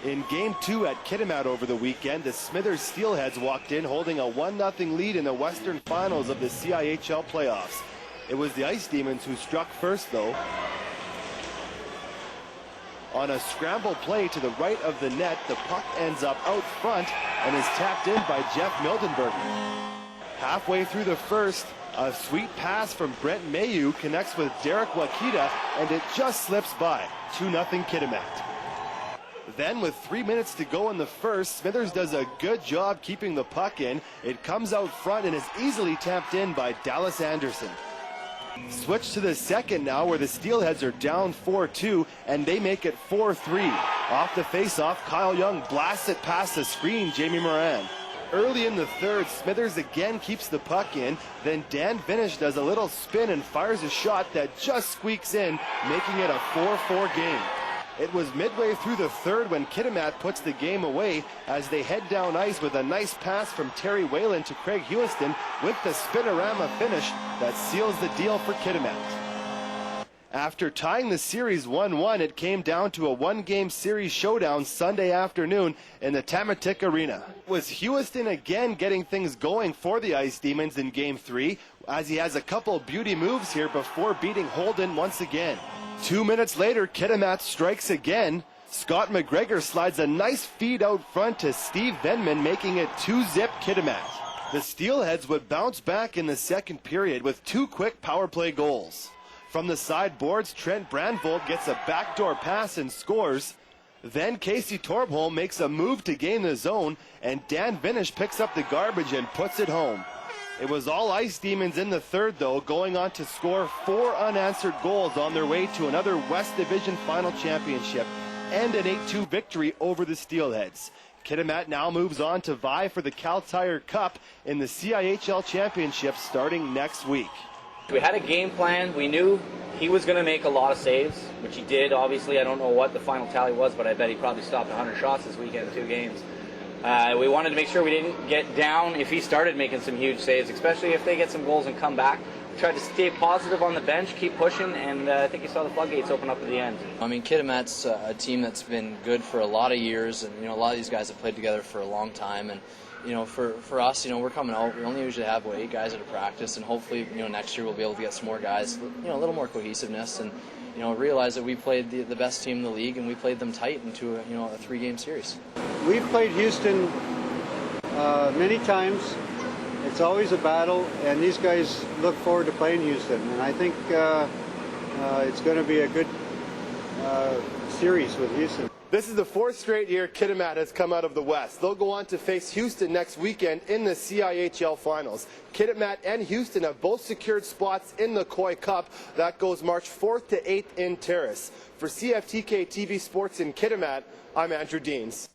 In Game 2 at Kitimat over the weekend, the Smithers Steelheads walked in holding a 1-0 lead in the Western Finals of the CIHL playoffs. It was the Ice Demons who struck first, though. On a scramble play to the right of the net, the puck ends up out front and is tapped in by Jeff Mildenberger. Halfway through the first, a sweet pass from Brent Mayu connects with Derek Wakita, and it just slips by. 2-0 Kitimat. Then, with 3 minutes to go in the first, Smithers does a good job keeping the puck in. It comes out front and is easily tapped in by Dallas Anderson. Switch to the second now, where the Steelheads are down 4-2, and they make it 4-3. Off the face-off, Kyle Young blasts it past the screen, Jamie Moran. Early in the third, Smithers again keeps the puck in. Then Dan Vinish does a little spin and fires a shot that just squeaks in, making it a 4-4 game. It was midway through the third when Kitimat puts the game away as they head down ice with a nice pass from Terry Whalen to Craig Hewiston with the spinorama finish that seals the deal for Kitimat. After tying the series 1-1, it came down to a one-game series showdown Sunday afternoon in the Tamatik Arena. It was Hewiston again getting things going for the Ice Demons in Game 3, as he has a couple beauty moves here before beating Holden once again. 2 minutes later, Kitimat strikes again. Scott McGregor slides a nice feed out front to Steve Venman, making it 2-zip Kitimat. The Steelheads would bounce back in the second period with two quick power play goals. From the sideboards, Trent Brandvold gets a backdoor pass and scores. Then Casey Torbholm makes a move to gain the zone, and Dan Vinish picks up the garbage and puts it home. It was all Ice Demons in the third, though, going on to score 4 unanswered goals on their way to another West Division Final Championship and an 8-2 victory over the Steelheads. Kitimat now moves on to vie for the Cal Tire Cup in the CIHL Championship starting next week. We had a game plan. We knew he was going to make a lot of saves, which he did. Obviously, I don't know what the final tally was, but I bet he probably stopped 100 shots this weekend in 2 games. We wanted to make sure we didn't get down if he started making some huge saves, especially if they get some goals and come back. We tried to stay positive on the bench, keep pushing, and I think you saw the floodgates open up at the end. I mean, Kitimat's a team that's been good for a lot of years, and a lot of these guys have played together for a long time. And for us, we're coming out. We only usually have 8 guys at a practice, and hopefully, next year we'll be able to get some more guys, a little more cohesiveness, and realize that we played the best team in the league, and we played them tight into a 3-game series. We've played Houston many times. It's always a battle, and these guys look forward to playing Houston. And I think it's going to be a good series with Houston. This is the 4th straight year Kitimat has come out of the West. They'll go on to face Houston next weekend in the CIHL Finals. Kitimat and Houston have both secured spots in the Koi Cup. That goes March 4th to 8th in Terrace. For CFTK TV Sports in Kitimat, I'm Andrew Deans.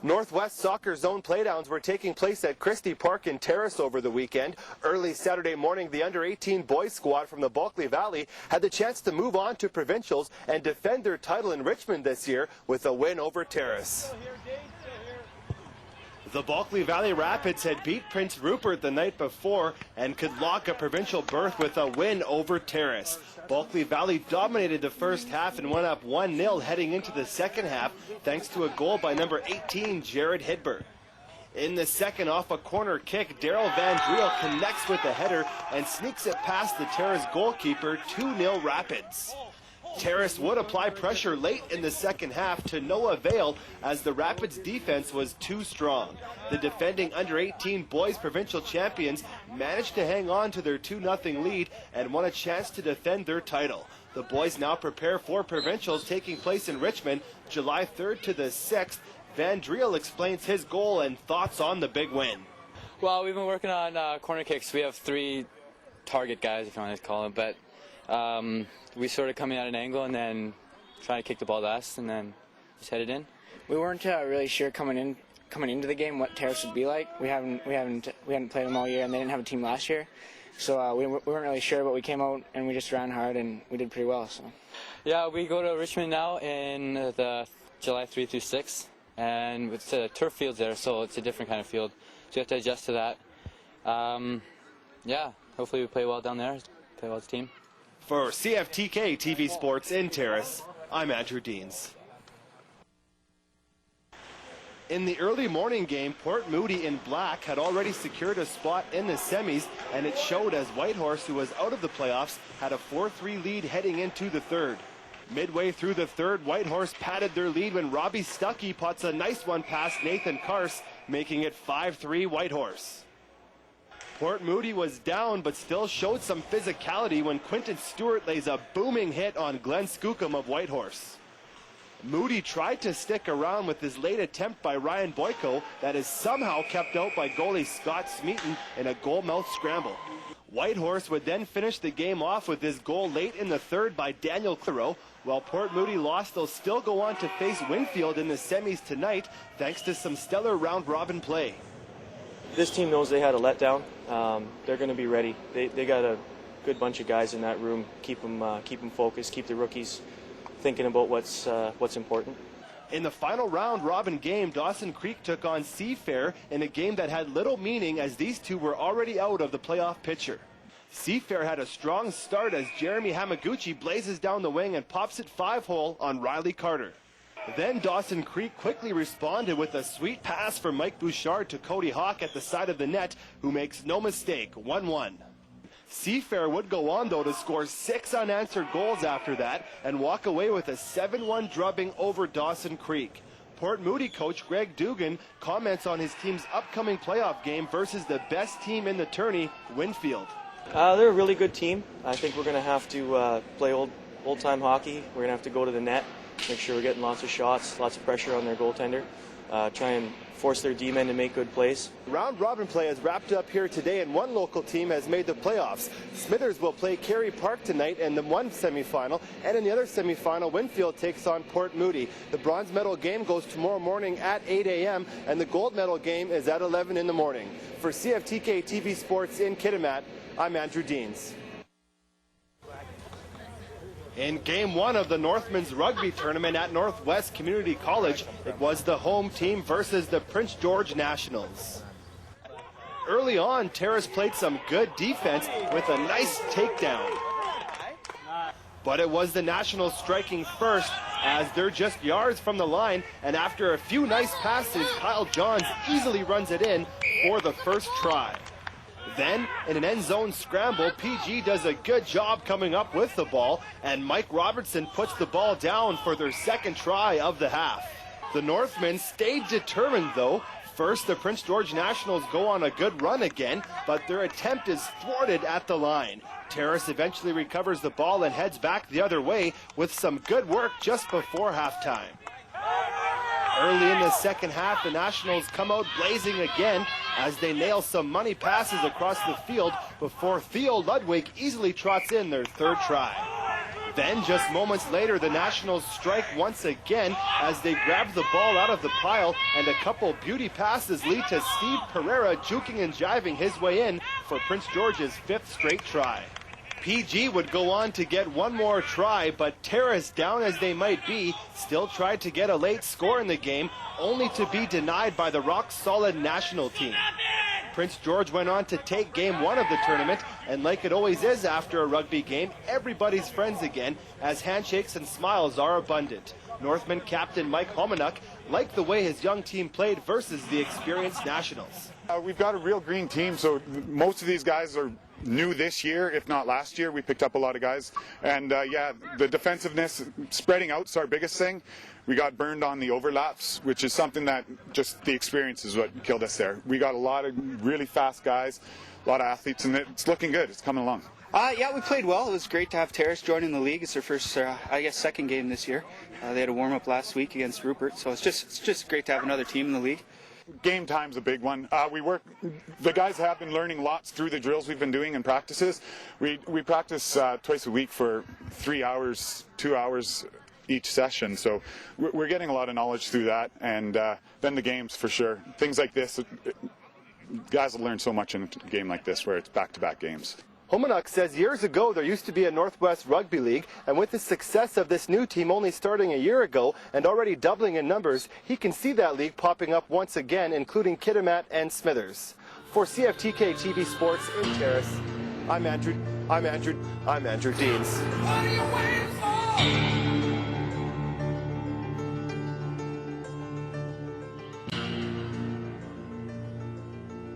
Northwest Soccer Zone playdowns were taking place at Christie Park in Terrace over the weekend. Early Saturday morning, the under-18 boys squad from the Bulkley Valley had the chance to move on to provincials and defend their title in Richmond this year with a win over Terrace. The Bulkley Valley Rapids had beat Prince Rupert the night before and could lock a provincial berth with a win over Terrace. Bulkley Valley dominated the first half and went up 1-0 heading into the second half thanks to a goal by number 18, Jared Hidberg. In the second, off a corner kick, Daryl Van Driel connects with a header and sneaks it past the Terrace goalkeeper, 2-0 Rapids. Terrace would apply pressure late in the second half to no avail as the Rapids defense was too strong. The defending under-18 boys provincial champions managed to hang on to their 2-0 lead and won a chance to defend their title. The boys now prepare for provincials taking place in Richmond July 3rd to the 6th. Van Driel explains his goal and thoughts on the big win. Well, we've been working on corner kicks. We have 3 target guys, if you want to call them, but we sort of coming at an angle and then trying to kick the ball to us and then just head it in. We weren't really sure coming into the game what Terrace would be like. We hadn't played them all year, and they didn't have a team last year, so we weren't really sure. But we came out and we just ran hard and we did pretty well. So yeah, we go to Richmond now in the July 3 through 6, and it's a turf field there, so it's a different kind of field. So you have to adjust to that. Yeah, hopefully we play well down there, play well as a team. For CFTK TV Sports in Terrace, I'm Andrew Deans. In the early morning game, Port Moody in black had already secured a spot in the semis, and it showed as Whitehorse, who was out of the playoffs, had a 4-3 lead heading into the third. Midway through the third, Whitehorse padded their lead when Robbie Stuckey puts a nice one past Nathan Karst, making it 5-3 Whitehorse. Port Moody was down, but still showed some physicality when Quinton Stewart lays a booming hit on Glenn Skookum of Whitehorse. Moody tried to stick around with his late attempt by Ryan Boyko that is somehow kept out by goalie Scott Smeaton in a goalmouth scramble. Whitehorse would then finish the game off with his goal late in the third by Daniel Claro, while Port Moody lost. They'll still go on to face Winfield in the semis tonight, thanks to some stellar round-robin play. This team knows they had a letdown. They're going to be ready. They got a good bunch of guys in that room. Keep them focused. Keep the rookies thinking about what's important. In the final round-robin game, Dawson Creek took on Seafair in a game that had little meaning as these two were already out of the playoff picture. Seafair had a strong start as Jeremy Hamaguchi blazes down the wing and pops it 5-hole on Riley Carter. Then Dawson Creek quickly responded with a sweet pass from Mike Bouchard to Cody Hawk at the side of the net, who makes no mistake, 1-1. Seafair would go on, though, to score 6 unanswered goals after that and walk away with a 7-1 drubbing over Dawson Creek. Port Moody coach Greg Dugan comments on his team's upcoming playoff game versus the best team in the tourney, Winfield. They're a really good team. I think we're going to have to play old-time hockey. We're going to have to go to the net, make sure we're getting lots of shots, lots of pressure on their goaltender, try and force their D-men to make good plays. Round-robin play has wrapped up here today, and one local team has made the playoffs. Smithers will play Carey Park tonight in the one semifinal, and in the other semifinal, Winfield takes on Port Moody. The bronze medal game goes tomorrow morning at 8 a.m., and the gold medal game is at 11 in the morning. For CFTK TV Sports in Kitimat, I'm Andrew Deans. In Game 1 of the Northmen's Rugby Tournament at Northwest Community College, it was the home team versus the Prince George Nationals. Early on, Terrace played some good defense with a nice takedown. But it was the Nationals striking first, as they're just yards from the line, and after a few nice passes, Kyle Johns easily runs it in for the first try. Then, in an end zone scramble, PG does a good job coming up with the ball, and Mike Robertson puts the ball down for their second try of the half. The Northmen stayed determined, though. First, the Prince George Nationals go on a good run again, but their attempt is thwarted at the line. Terrace eventually recovers the ball and heads back the other way with some good work just before halftime. Early in the second half, the Nationals come out blazing again as they nail some money passes across the field before Theo Ludwig easily trots in their third try. Then, just moments later, the Nationals strike once again as they grab the ball out of the pile, and a couple beauty passes lead to Steve Pereira juking and jiving his way in for Prince George's 5th straight try. PG would go on to get one more try, but Terrace, down as they might be, still tried to get a late score in the game, only to be denied by the rock-solid national team. Prince George went on to take Game 1 of the tournament, and like it always is after a rugby game, everybody's friends again, as handshakes and smiles are abundant. Northman captain Mike Homenuk liked the way his young team played versus the experienced Nationals. We've got a real green team, so most of these guys are new this year, if not last year. We picked up a lot of guys, and yeah, the defensiveness, spreading out's our biggest thing. We got burned on the overlaps, which is something that just the experience is what killed us there. We got a lot of really fast guys, a lot of athletes, and it's looking good. It's coming along. Yeah, we played well. It was great to have Terrace joining the league. It's their first, I guess, second game this year. They had a warm-up last week against Rupert, so it's just great to have another team in the league. Game time's a big one. The guys have been learning lots through the drills we've been doing and practices. We practice twice a week for 3 hours, 2 hours each session, so we're getting a lot of knowledge through that, and then the games for sure. Things like this, guys will learn so much in a game like this where it's back-to-back games. Homenuk says years ago there used to be a Northwest Rugby League, and with the success of this new team only starting a year ago and already doubling in numbers, he can see that league popping up once again, including Kitimat and Smithers. For CFTK TV Sports in Terrace, I'm Andrew Deans. What are you waiting for?